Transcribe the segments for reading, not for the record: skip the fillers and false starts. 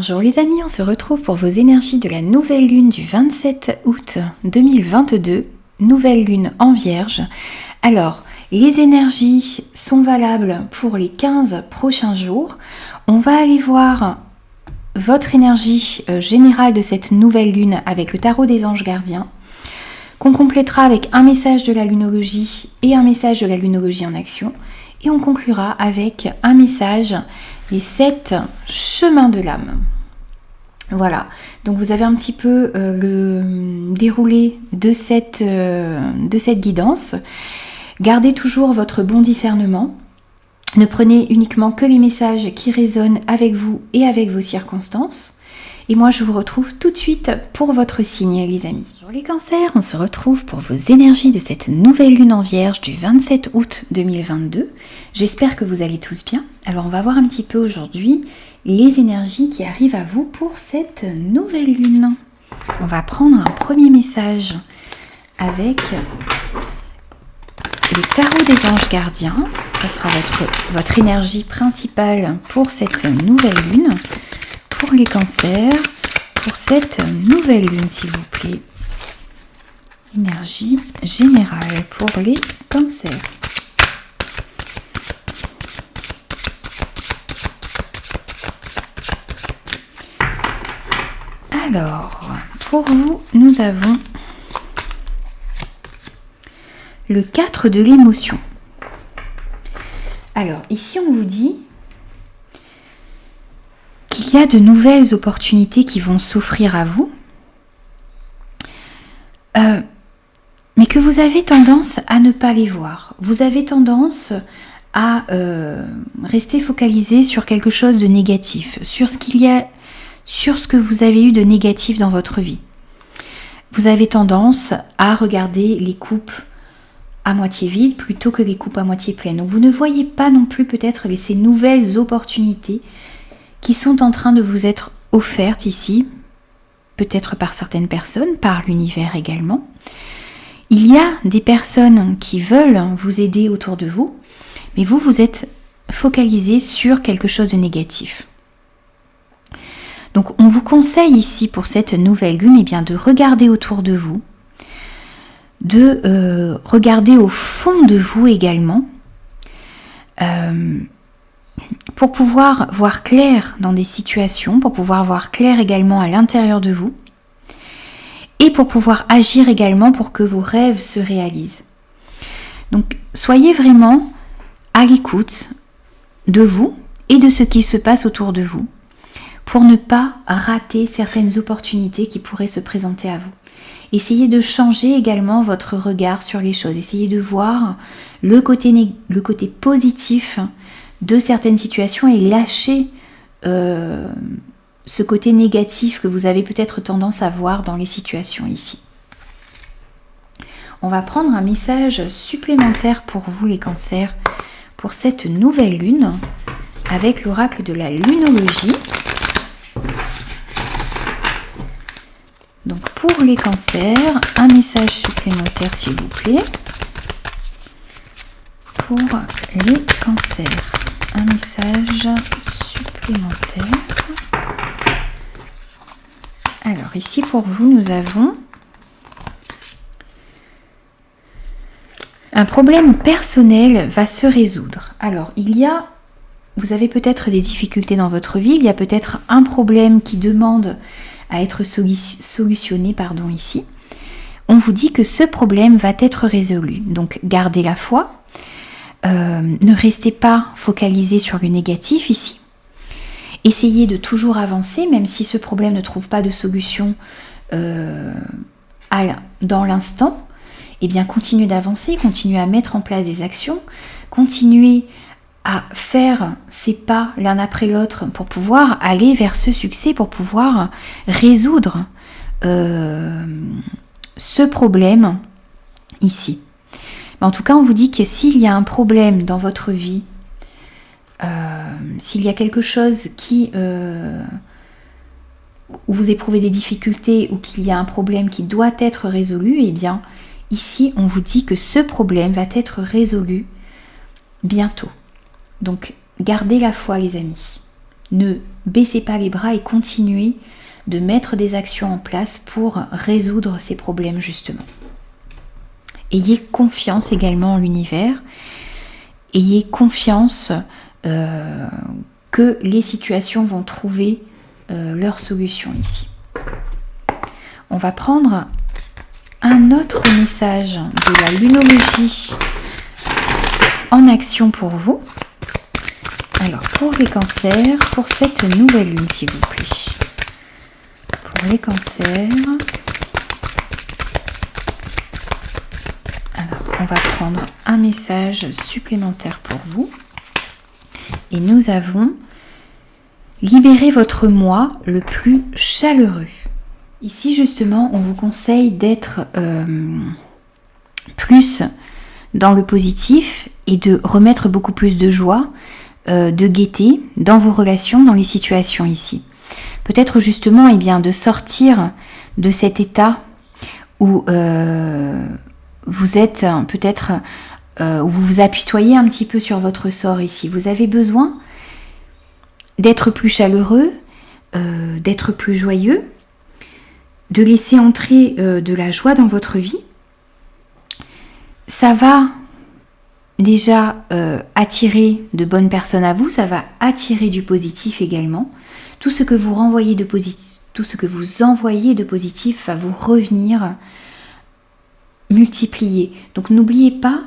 Bonjour les amis, on se retrouve pour vos énergies de la nouvelle lune du 27 août 2022, nouvelle lune en Vierge. Alors, les énergies sont valables pour les 15 prochains jours. On va aller voir votre énergie générale de cette nouvelle lune avec le tarot des anges gardiens, qu'on complétera avec un message de la lunologie et un message de la lunologie en action. Et on conclura avec un message des 7 chemins de l'âme. Voilà, donc vous avez un petit peu le déroulé de cette guidance. Gardez toujours votre bon discernement. Ne prenez uniquement que les messages qui résonnent avec vous et avec vos circonstances. Et moi, je vous retrouve tout de suite pour votre signe, les amis. Bonjour les cancers, on se retrouve pour vos énergies de cette nouvelle lune en Vierge du 27 août 2022. J'espère que vous allez tous bien. Alors, on va voir un petit peu aujourd'hui les énergies qui arrivent à vous pour cette nouvelle lune. On va prendre un premier message avec le tarot des anges gardiens. Ça sera votre énergie principale pour cette nouvelle lune. Pour les cancers, pour cette nouvelle lune, s'il vous plaît. Énergie générale pour les cancers. Alors, pour vous, nous avons le 4 de l'émotion. Alors, ici, on vous dit qu'il y a de nouvelles opportunités qui vont s'offrir à vous, mais que vous avez tendance à ne pas les voir. Vous avez tendance à rester focalisé sur quelque chose de négatif, sur ce que vous avez eu de négatif dans votre vie. Vous avez tendance à regarder les coupes à moitié vides plutôt que les coupes à moitié pleines. Donc vous ne voyez pas non plus peut-être ces nouvelles opportunités qui sont en train de vous être offertes ici, peut-être par certaines personnes, par l'univers également. Il y a des personnes qui veulent vous aider autour de vous, mais vous êtes focalisé sur quelque chose de négatif. Donc on vous conseille ici pour cette nouvelle lune de regarder autour de vous, de regarder au fond de vous également, pour pouvoir voir clair dans des situations, pour pouvoir voir clair également à l'intérieur de vous et pour pouvoir agir également pour que vos rêves se réalisent. Donc soyez vraiment à l'écoute de vous et de ce qui se passe autour de vous pour ne pas rater certaines opportunités qui pourraient se présenter à vous. Essayez de changer également votre regard sur les choses, essayez de voir le côté positif de certaines situations et lâcher ce côté négatif que vous avez peut-être tendance à voir dans les situations ici. On va prendre un message supplémentaire pour vous les cancers pour cette nouvelle lune avec l'oracle de la lunologie. Donc pour les cancers, un message supplémentaire s'il vous plaît. Pour les cancers. Un message supplémentaire. Alors ici pour vous nous avons un problème personnel va se résoudre. Alors vous avez peut-être des difficultés dans votre vie, il y a peut-être un problème qui demande à être solutionné ici. On vous dit que ce problème va être résolu. Donc gardez la foi. Ne restez pas focalisé sur le négatif ici. Essayez de toujours avancer, même si ce problème ne trouve pas de solution dans l'instant. Eh bien, continuez d'avancer, continuez à mettre en place des actions, continuez à faire ces pas l'un après l'autre pour pouvoir aller vers ce succès, pour pouvoir résoudre ce problème ici. En tout cas, on vous dit que s'il y a un problème dans votre vie, s'il y a quelque chose où vous éprouvez des difficultés ou qu'il y a un problème qui doit être résolu, eh bien, ici, on vous dit que ce problème va être résolu bientôt. Donc, gardez la foi, les amis. ne baissez pas les bras et continuez de mettre des actions en place pour résoudre ces problèmes justement. Ayez confiance également en l'univers. Ayez confiance que les situations vont trouver leur solution ici. On va prendre un autre message de la lunologie en action pour vous. Alors pour les cancers, pour cette nouvelle lune s'il vous plaît. Pour les cancers, alors on va prendre un message supplémentaire pour vous. Et nous avons libéré votre moi le plus chaleureux. Ici justement on vous conseille d'être plus dans le positif et de remettre beaucoup plus de joie, de gaieté dans vos relations, dans les situations ici. Peut-être justement de sortir de cet état où vous êtes peut-être, où vous vous apitoyez un petit peu sur votre sort ici. Vous avez besoin d'être plus chaleureux, d'être plus joyeux, de laisser entrer de la joie dans votre vie. Ça va déjà attirer de bonnes personnes à vous, ça va attirer du positif également. Tout ce que vous renvoyez de positif, tout ce que vous envoyez de positif va vous revenir multiplié. Donc n'oubliez pas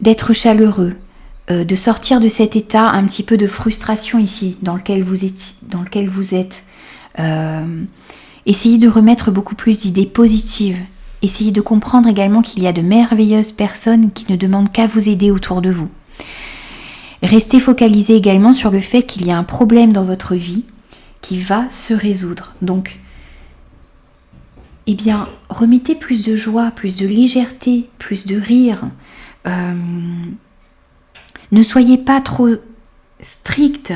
d'être chaleureux, de sortir de cet état un petit peu de frustration ici dans lequel vous êtes. Essayez de remettre beaucoup plus d'idées positives. Essayez de comprendre également qu'il y a de merveilleuses personnes qui ne demandent qu'à vous aider autour de vous. Restez focalisé également sur le fait qu'il y a un problème dans votre vie qui va se résoudre. Donc, remettez plus de joie, plus de légèreté, plus de rire. Ne soyez pas trop strict.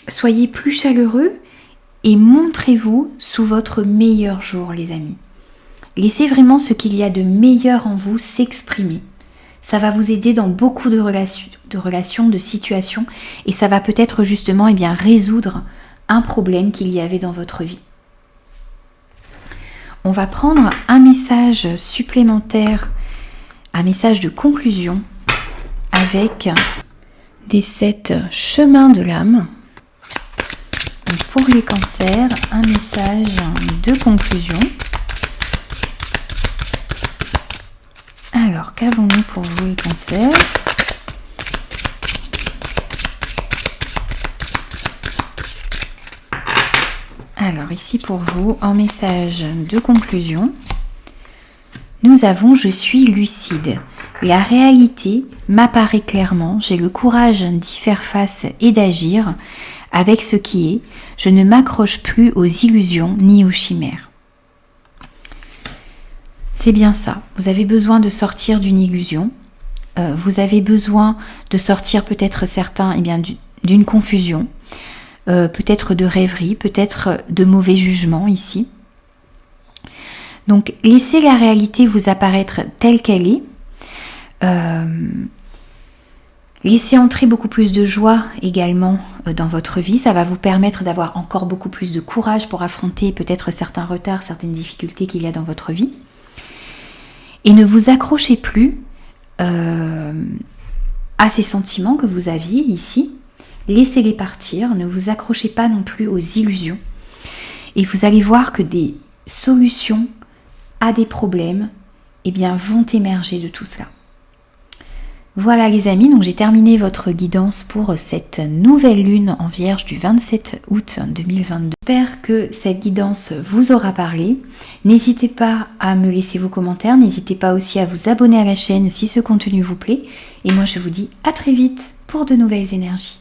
Soyez plus chaleureux et montrez-vous sous votre meilleur jour, les amis. Laissez vraiment ce qu'il y a de meilleur en vous s'exprimer. Ça va vous aider dans beaucoup de relations, de situations, et ça va peut-être justement résoudre un problème qu'il y avait dans votre vie. On va prendre un message supplémentaire, un message de conclusion avec des 7 chemins de l'âme. Donc pour les cancers, un message de conclusion. Alors, qu'avons-nous pour vous les cancers ? Alors ici pour vous, en message de conclusion, nous avons « Je suis lucide. La réalité m'apparaît clairement. J'ai le courage d'y faire face et d'agir avec ce qui est. Je ne m'accroche plus aux illusions ni aux chimères. » C'est bien ça. Vous avez besoin de sortir d'une illusion. Vous avez besoin de sortir peut-être certains d'une confusion. Peut-être de rêverie, peut-être de mauvais jugement ici. Donc laissez la réalité vous apparaître telle qu'elle est. Laissez entrer beaucoup plus de joie également dans votre vie. Ça va vous permettre d'avoir encore beaucoup plus de courage pour affronter peut-être certains retards, certaines difficultés qu'il y a dans votre vie. Et ne vous accrochez plus à ces sentiments que vous aviez ici. Laissez-les partir, ne vous accrochez pas non plus aux illusions. Et vous allez voir que des solutions à des problèmes vont émerger de tout cela. Voilà les amis, donc j'ai terminé votre guidance pour cette nouvelle lune en Vierge du 27 août 2022. J'espère que cette guidance vous aura parlé. N'hésitez pas à me laisser vos commentaires, n'hésitez pas aussi à vous abonner à la chaîne si ce contenu vous plaît. Et moi je vous dis à très vite pour de nouvelles énergies.